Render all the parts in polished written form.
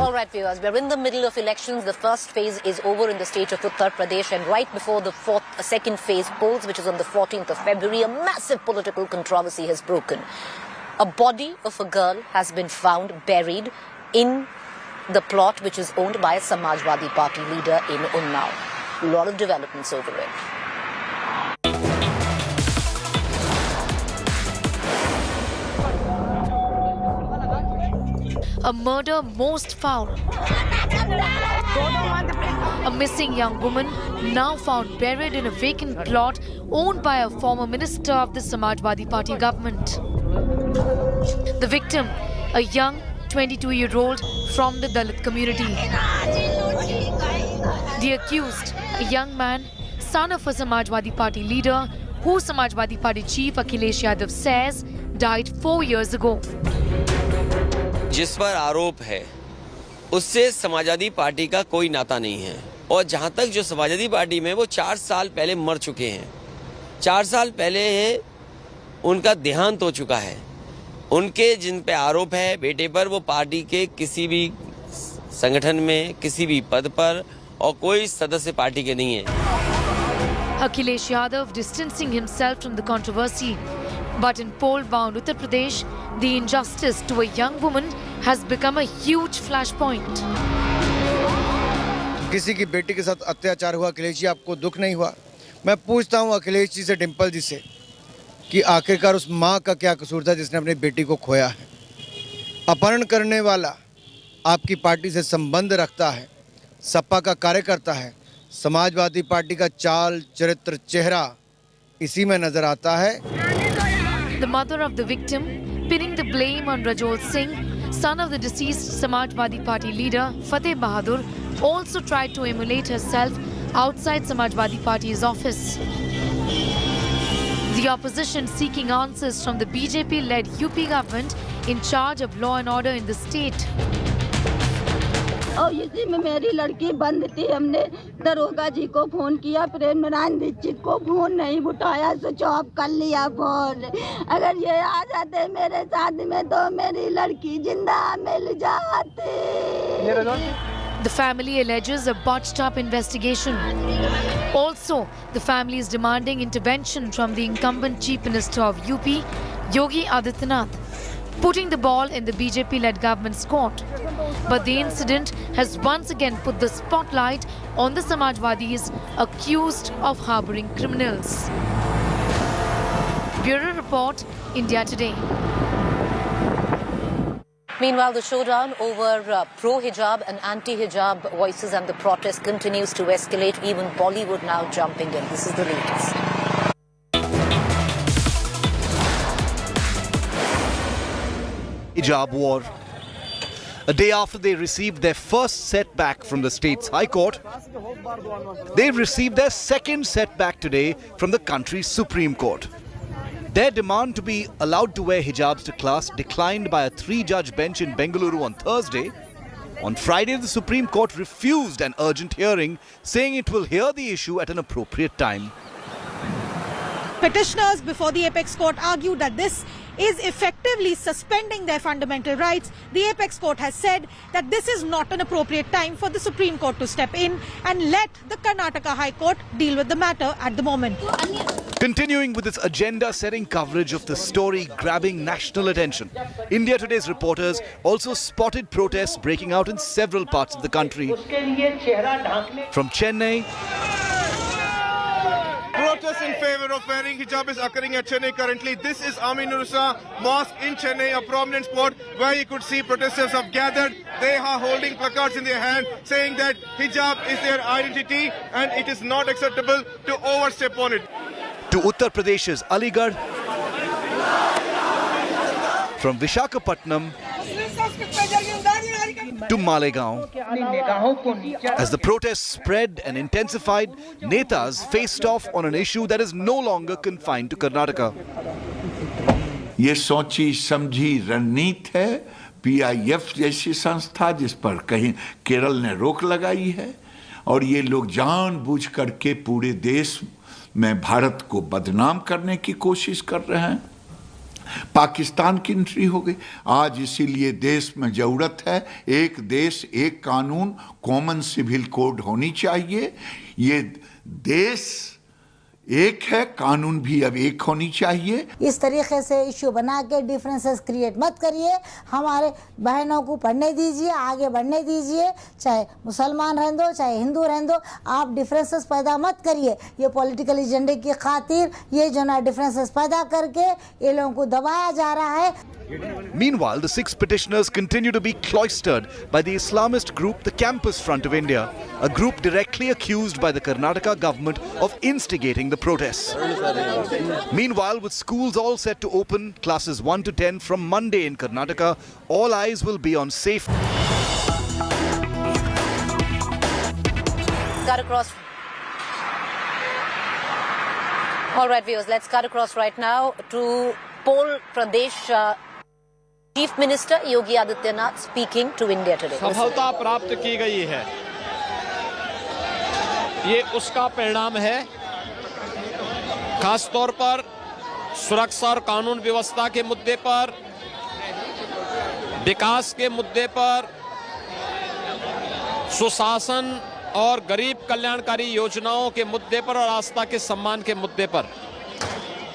All right, viewers, we're in the middle of elections. The first phase is over in the state of Uttar Pradesh, and right before the second phase polls, which is on the 14th of February, a massive political controversy has broken. A body of a girl has been found buried in the plot which is owned by a Samajwadi Party leader in Unnao. A lot of developments over it. A murder most foul. A missing young woman now found buried in a vacant plot owned by a former minister of the Samajwadi Party government. The victim, a young 22-year-old from the Dalit community. The accused, a young man, son of a Samajwadi Party leader, who Samajwadi Party chief Akhilesh Yadav says died 4 years ago. जिस पर आरोप है उससे Samajwadi party का कोई नाता नहीं है और जहां तक जो समाजवादी पार्टी में वो 4 साल पहले मर चुके हैं। 4 साल पहले उनका देहांत हो चुका है। उनके जिन पे आरोप है बेटे पर, वो पार्टी के किसी भी संगठन में किसी भी पद पर और कोई सदस्य पार्टी के नहीं है। Akhilesh Yadav distancing himself from the controversy. But in poll-bound Uttar Pradesh, the injustice to a young woman has become a huge flashpoint. किसी की बेटी के साथ अत्याचार हुआ, अखिलेश जी आपको दुख नहीं हुआ? मैं पूछता हूं अखिलेश जी से, डिम्पल जी से, कि आखिरकार उस मां का क्या कसूर था जिसने अपनी बेटी को खोया है? अपहरण करने वाला आपकी पार्टी से संबंध रखता है, सपा का कार्यकर्ता है, समाजवादी पार्टी का चाल चरित्र चेहरा इसी में नजर आता है। The mother of the victim, pinning the blame on Rajol Singh, son of the deceased Samajwadi Party leader Fateh Bahadur, also tried to immolate herself outside Samajwadi Party's office. The opposition seeking answers from the BJP-led UP government in charge of law and order in the state. और इसी में मेरी लड़की बंद थी। हमने दरोगा जी को फोन किया, प्रेम नारायण दीक्षित को फोन नहीं उठाया, स्विच ऑफ कर लिया फोन। अगर ये आ जाते मेरे साथ में तो मेरी लड़की जिंदा मिल जाती। The family alleges a botched-up investigation. Also, the family is demanding intervention from the incumbent Chief Minister of UP, Yogi Adityanath, putting the ball in the BJP-led government's court. But the incident has once again put the spotlight on the Samajwadis accused of harboring criminals. Bureau Report, India Today. Meanwhile, the showdown over pro-hijab and anti-hijab voices and the protest continues to escalate. Even Bollywood now jumping in. This is the latest. Hijab war. A day after they received their first setback from the state's High Court, they've received their second setback today from the country's Supreme Court. Their demand to be allowed to wear hijabs to class declined by a 3-judge bench in Bengaluru on Thursday. On Friday, the Supreme Court refused an urgent hearing, saying it will hear the issue at an appropriate time. Petitioners before the Apex Court argued that this is effectively suspending their fundamental rights. The Apex Court has said that this is not an appropriate time for the Supreme Court to step in and let the Karnataka High Court deal with the matter at the moment. Continuing with its agenda-setting coverage of the story grabbing national attention, India Today's reporters also spotted protests breaking out in several parts of the country. From Chennai, protest in favor of wearing hijab is occurring at Chennai currently. This is Aminurusa Mosque in Chennai, a prominent spot where you could see protesters have gathered. They are holding placards in their hand saying that hijab is their identity and it is not acceptable to overstep on it. to Uttar Pradesh's Aligarh, from Vishakhapatnam to Malegaon. As the protests spread and intensified, netas faced off on an issue that is no longer confined to Karnataka. ये सोची समझी रणनीति है PIF जैसी संस्था जिस पर कहीं केरल ने रोक लगाई है और ये लोग जानबूझ करके पूरे देश में भारत को बदनाम करने की कोशिश कर रहे हैं पाकिस्तान की एंट्री हो गई। आज इसीलिए देश में जरूरत है एक देश एक कानून, कॉमन सिविल कोड होनी चाहिए। ये देश एक है, कानून भी अब एक होनी चाहिए। इस तरीके से इश्यू बना के डिफरेंसेस क्रिएट मत करिए। हमारे बहनों को पढ़ने दीजिए, आगे बढ़ने दीजिए, चाहे मुसलमान रहने दो चाहे हिंदू रहने दो, आप डिफरेंसेस पैदा मत करिए। ये पॉलिटिकल एजेंडे की खातिर ये जो ना डिफरेंसेस पैदा करके ये लोगों को दबाया जा रहा है। Meanwhile, the 6 petitioners continue to be cloistered by the Islamist group the Campus Front of India, a group directly accused by the Karnataka government of instigating the protests. Meanwhile, with schools all set to open, classes 1 to 10 from Monday in Karnataka, all eyes will be on safety. Cut across. All right, viewers, let's cut across right now to Pol Pradesh. Chief Minister Yogi Adityanath speaking to India today. सफलता प्राप्त की गई है, ये उसका परिणाम है। खास तौर पर सुरक्षा और कानून व्यवस्था के मुद्दे पर, विकास के मुद्दे पर, सुशासन और गरीब कल्याणकारी योजनाओं के मुद्दे पर और आस्था के सम्मान के मुद्दे पर।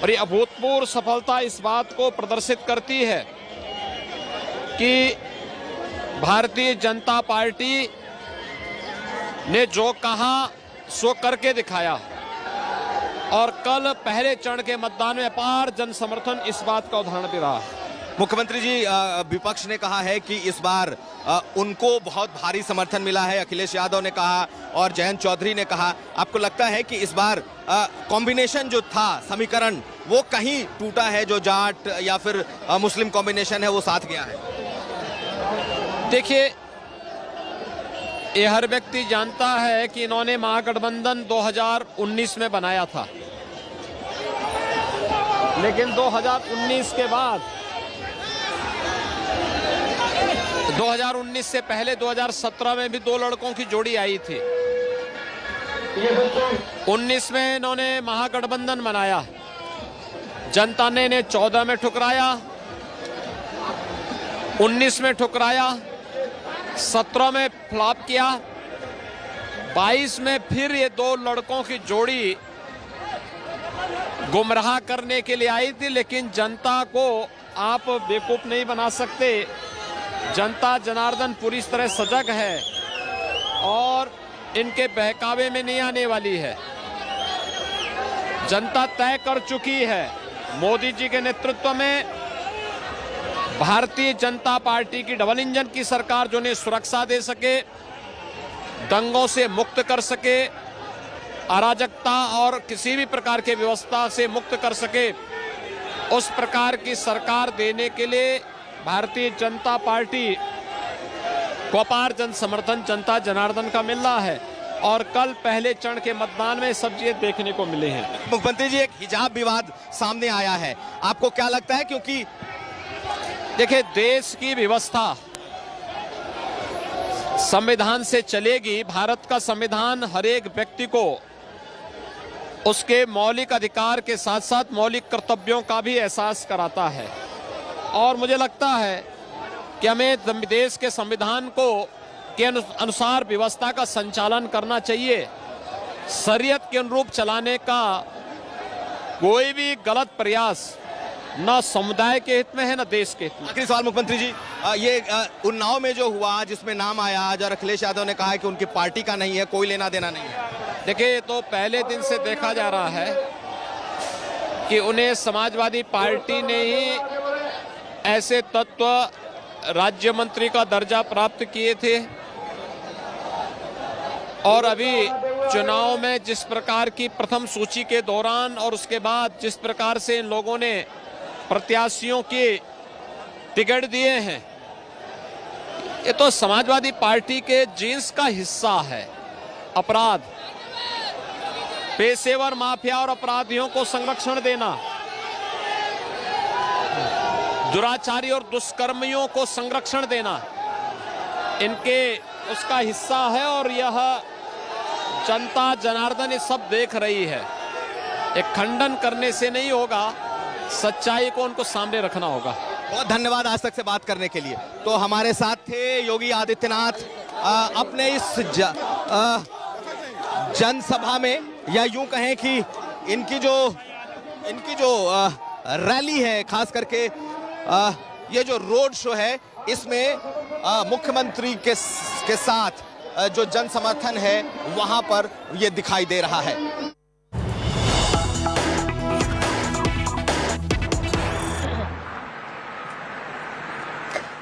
और ये अभूतपूर्व सफलता इस बात को प्रदर्शित करती है कि भारतीय जनता पार्टी ने जो कहा सो करके दिखाया और कल पहले चरण के मतदान में अपार जन समर्थन इस बात का उदाहरण भी रहा। मुख्यमंत्री जी, विपक्ष ने कहा है कि इस बार उनको बहुत भारी समर्थन मिला है, अखिलेश यादव ने कहा और जयंत चौधरी ने कहा। आपको लगता है कि इस बार कॉम्बिनेशन जो था, समीकरण, वो कहीं टूटा है, जो जाट या फिर मुस्लिम कॉम्बिनेशन है वो साथ गया है? देखिए, ये हर व्यक्ति जानता है कि इन्होंने महागठबंधन 2019 में बनाया था, लेकिन 2019 के बाद 2019 से पहले 2017 में भी 2 लड़कों की जोड़ी आई थी। 19 में इन्होंने महागठबंधन बनाया, जनता ने इन्हें 14 में ठुकराया, 19 में ठुकराया, 17 में फ्लॉप किया, 22 में फिर ये 2 लड़कों की जोड़ी गुमराह करने के लिए आई थी। लेकिन जनता को आप बेवकूफ नहीं बना सकते। जनता जनार्दन पूरी तरह सजग है और इनके बहकावे में नहीं आने वाली है। जनता तय कर चुकी है, मोदी जी के नेतृत्व में भारतीय जनता पार्टी की डबल इंजन की सरकार जो उन्हें सुरक्षा दे सके, दंगों से मुक्त कर सके, अराजकता और किसी भी प्रकार के व्यवस्था से मुक्त कर सके, उस प्रकार की सरकार देने के लिए भारतीय जनता पार्टी को अपार जन समर्थन जनता जनार्दन का मिल रहा है और कल पहले चरण के मतदान में सब चीजें देखने को मिले हैं। मुख्यमंत्री जी, एक हिजाब विवाद सामने आया है, आपको क्या लगता है? क्योंकि देखिए, देश की व्यवस्था संविधान से चलेगी। भारत का संविधान हर एक व्यक्ति को उसके मौलिक अधिकार के साथ साथ मौलिक कर्तव्यों का भी एहसास कराता है और मुझे लगता है कि हमें देश के संविधान को के अनुसार व्यवस्था का संचालन करना चाहिए। शरीयत के अनुरूप चलाने का कोई भी गलत प्रयास न समुदाय के हित में है न देश के हित में। आखिरी सवाल मुख्यमंत्री जी, ये उन्नाव में जो हुआ, जिसमें नाम आया आज और अखिलेश यादव ने कहा है कि उनकी पार्टी का नहीं है, कोई लेना देना नहीं है। देखिए, तो पहले दिन से देखा जा रहा है कि उन्हें समाजवादी पार्टी ने ही ऐसे तत्व राज्य मंत्री का दर्जा प्राप्त किए थे और अभी चुनाव में जिस प्रकार की प्रथम सूची के दौरान और उसके बाद जिस प्रकार से इन लोगों ने प्रत्याशियों के टिकट दिए हैं, ये तो समाजवादी पार्टी के जीन्स का हिस्सा है। अपराध, पेशेवर माफिया और अपराधियों को संरक्षण देना, दुराचारी और दुष्कर्मियों को संरक्षण देना, इनके उसका हिस्सा है और यह जनता जनार्दन ये सब देख रही है। एक खंडन करने से नहीं होगा, सच्चाई को उनको सामने रखना होगा। बहुत धन्यवाद आज तक से बात करने के लिए। तो हमारे साथ थे योगी आदित्यनाथ अपने इस जनसभा में, या यूं कहें कि इनकी जो रैली है, खास करके ये जो रोड शो है, इसमें मुख्यमंत्री के साथ जो जन समर्थन है वहां पर ये दिखाई दे रहा है।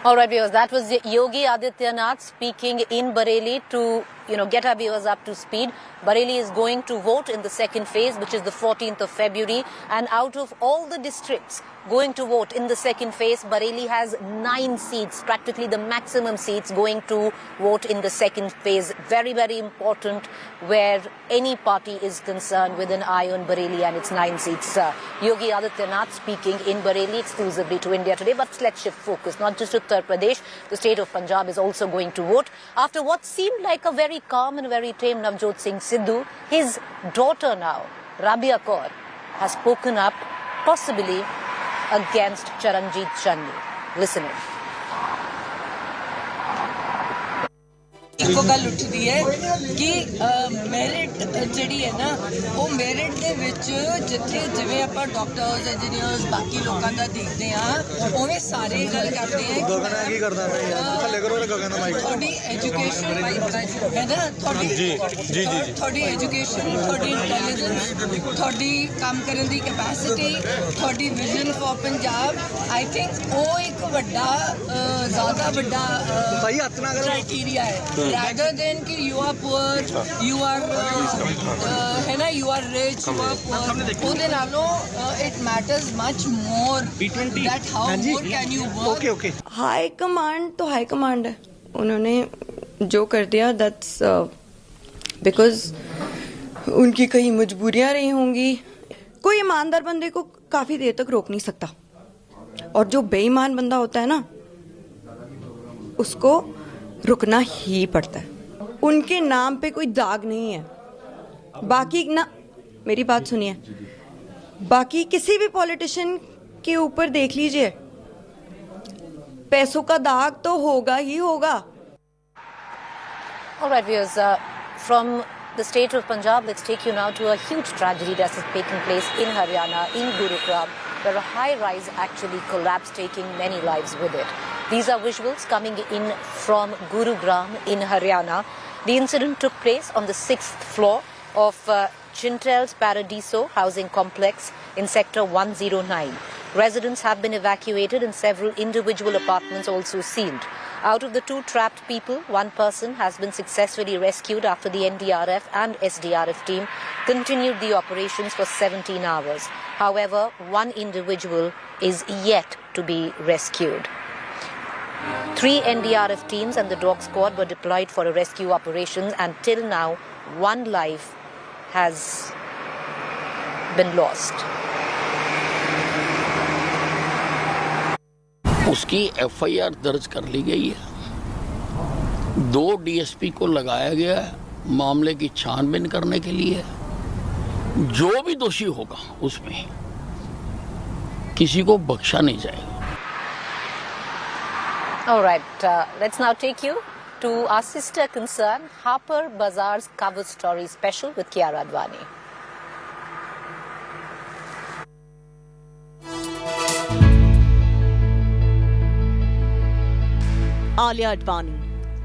All right, viewers, that was Yogi Adityanath speaking in Bareilly to, get our viewers up to speed. Bareilly is going to vote in the second phase, which is the 14th of February. And out of all the districts going to vote in the second phase, Bareilly has 9 seats, practically the maximum seats going to vote in the second phase. Very, very important where any party is concerned with an eye on Bareilly and its 9 seats. Yogi Adityanath speaking in Bareilly exclusively to India Today. But let's shift focus, not just to Uttar Pradesh. The state of Punjab is also going to vote. After what seemed like a very calm and very tame Navjot Singh Sidhu, his daughter now, Rabia Kaur, has spoken up, possibly against Charanjit Channi. Listen in. ਇੱਕੋ ਗੱਲ ਉੱਠਦੀ ਹੈ ਕਿ merit ਜਿਹੜੀ ਹੈ ਨਾ, ਉਹ merit ਦੇ ਵਿੱਚ ਜਿਵੇਂ ਆਪਾਂ ਡਾਕਟਰਸ, ਇੰਜੀਨੀਅਰਸ, ਬਾਕੀ ਲੋਕਾਂ ਦਾ ਦੇਖਦੇ ਆ, ਉਵੇਂ ਸਾਰੇ ਗੱਲ ਕਰਦੇ ਆ ਕੀ ਕਰਦਾ ਤੁਹਾਡੀ ਐਜੂਕੇਸ਼ਨ ਹੈ ਨਾ, ਤੁਹਾਡੀ ਐਜੂਕੇਸ਼ਨ, ਤੁਹਾਡੀ ਇੰਟੈਲੀਜੈਂਸ, ਤੁਹਾਡੀ ਕੰਮ ਕਰਨ ਦੀ ਕੈਪੈਸਿਟੀ, ਤੁਹਾਡੀ vision for Punjab, I think ਉਹ ਇੱਕ ਵੱਡਾ ਜ਼ਿਆਦਾ ਵੱਡਾ ਕ੍ਰਾਈਟੇਰੀਆ ਹੈ। Rather than कि you are poor, you are है ना, you are rich, you are poor. उसके नालों it matters much more that how more can you work. Okay. High command तो high command है, उन्होंने जो कर दिया that's because उनकी कई मजबूरियां रही होंगी। कोई ईमानदार बंदे को काफी देर तक रोक नहीं सकता, और जो बेईमान बंदा होता है ना, उसको रुकना ही पड़ता है। उनके नाम पे कोई दाग नहीं है। बाकी ना, मेरी बात सुनिए, बाकी किसी भी पॉलिटिशियन के ऊपर देख लीजिए, पैसों का दाग तो होगा ही होगा। All right, viewers, from the state of Punjab, let's take you now to a huge tragedy that is taking place in Haryana, in Gurugram, where a high-rise actually collapsed, taking many lives with it. These are visuals coming in from Gurugram in Haryana. The incident took place on the 6th floor of Chintel's Paradiso housing complex in sector 109. Residents have been evacuated and several individual apartments also sealed. Out of the 2 trapped people, 1 person has been successfully rescued after the NDRF and SDRF team continued the operations for 17 hours. However, 1 individual is yet to be rescued. 3 NDRF teams and the dog squad were deployed for rescue operations, and till now 1 life has been lost. उसकी FIR दर्ज कर ली गई है। 2 DSP को लगाया गया है मामले की छानबीन करने के लिए। जो भी दोषी होगा उसमें किसी को बख्शा नहीं जाएगा। All right, let's now take you to our sister concern, Harper Bazaar's cover story special with Kiara Advani. Alia Advani,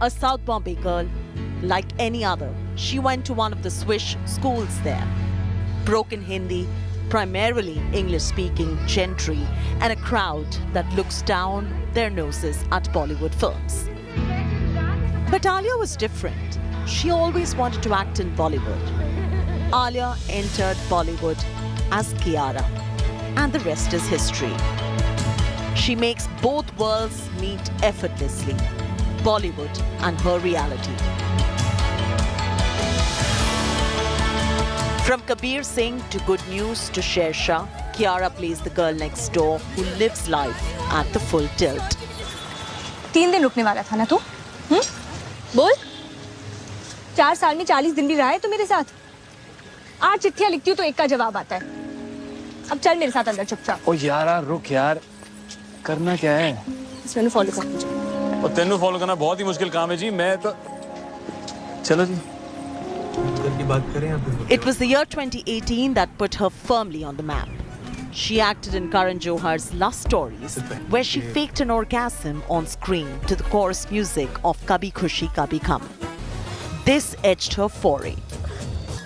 a South Bombay girl, like any other, she went to one of the Swiss schools there. Broken Hindi, primarily English-speaking gentry, and a crowd that looks down their noses at Bollywood films. But Alia was different. She always wanted to act in Bollywood. Alia entered Bollywood as Kiara, and the rest is history. She makes both worlds meet effortlessly, Bollywood and her reality. From Kabir Singh to Good News to Sher Shah, Kiara plays the girl next door who lives life at the full tilt. 3 दिन रुकने वाला था ना तू? बोल। 4 साल में 40 दिन भी रहा है तू मेरे साथ। 8 चिट्ठियां लिखती हूँ तो एक का जवाब आता है। अब चल मेरे साथ अंदर चुपचाप। ओ यार रुक यार, करना क्या है? मैंने फॉलो कर मुझे। और तेनू फॉलो करना बहुत ही मुश्किल काम है जी, मैं तो चलो जी। It was the year 2018 that put her firmly on the map. She acted in Karan Johar's Lust Stories, where she faked an orgasm on screen to the chorus music of Kabhi Khushi Kabhi Gham. This edged her foray.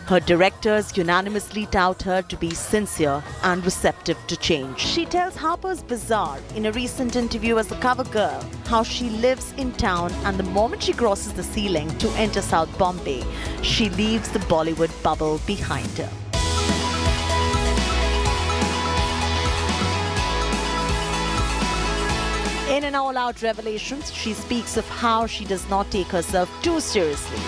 Her directors unanimously tout her to be sincere and receptive to change. She tells Harper's Bazaar in a recent interview as a cover girl how she lives in town, and the moment she crosses the ceiling to enter South Bombay, she leaves the Bollywood bubble behind her. In an all-out revelation, she speaks of how she does not take herself too seriously.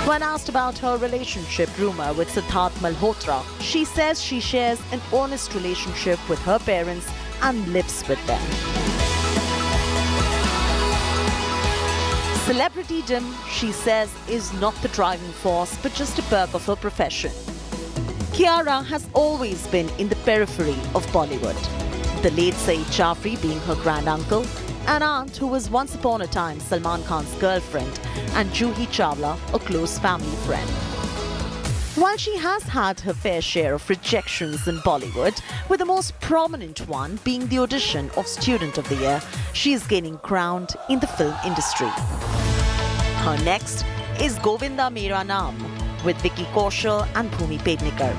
When asked about her relationship rumor with Siddharth Malhotra, she says she shares an honest relationship with her parents and lives with them. Celebritydom, she says, is not the driving force but just a perk of her profession. Kiara has always been in the periphery of Bollywood. The late Saeed Jaffrey being her granduncle, an aunt who was once upon a time Salman Khan's girlfriend, and Juhi Chawla, a close family friend. While she has had her fair share of rejections in Bollywood, with the most prominent one being the audition of Student of the Year, she is gaining ground in the film industry. Her next is Govinda Mera Naam with Vicky Kaushal and Bhumi Pednekar.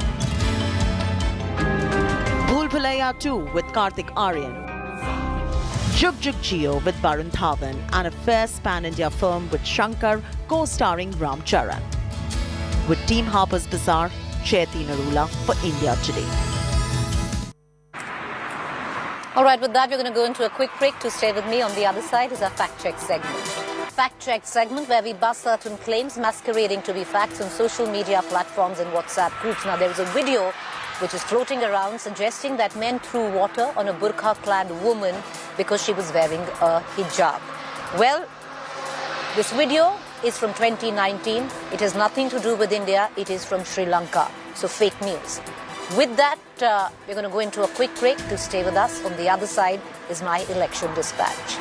Bhool Bhulaiya 2 with Karthik Aaryan. Jug Jug Jio with Varun Dhawan, and a fierce pan-India film with Shankar co-starring Ram Charan. With Team Harper's Bazaar, Chaiti Narula for India Today. All right, with that, we're going to go into a quick break. To stay with me on the other side is our fact check segment. Fact check segment where we bust certain claims masquerading to be facts on social media platforms and WhatsApp groups. Now, there is a video which is floating around suggesting that men threw water on a burqa-clad woman because she was wearing a hijab. Well, this video is from 2019. It has nothing to do with India. It is from Sri Lanka. So fake news. With that, we're going to go into a quick break. To stay with us. On the other side is my election dispatch.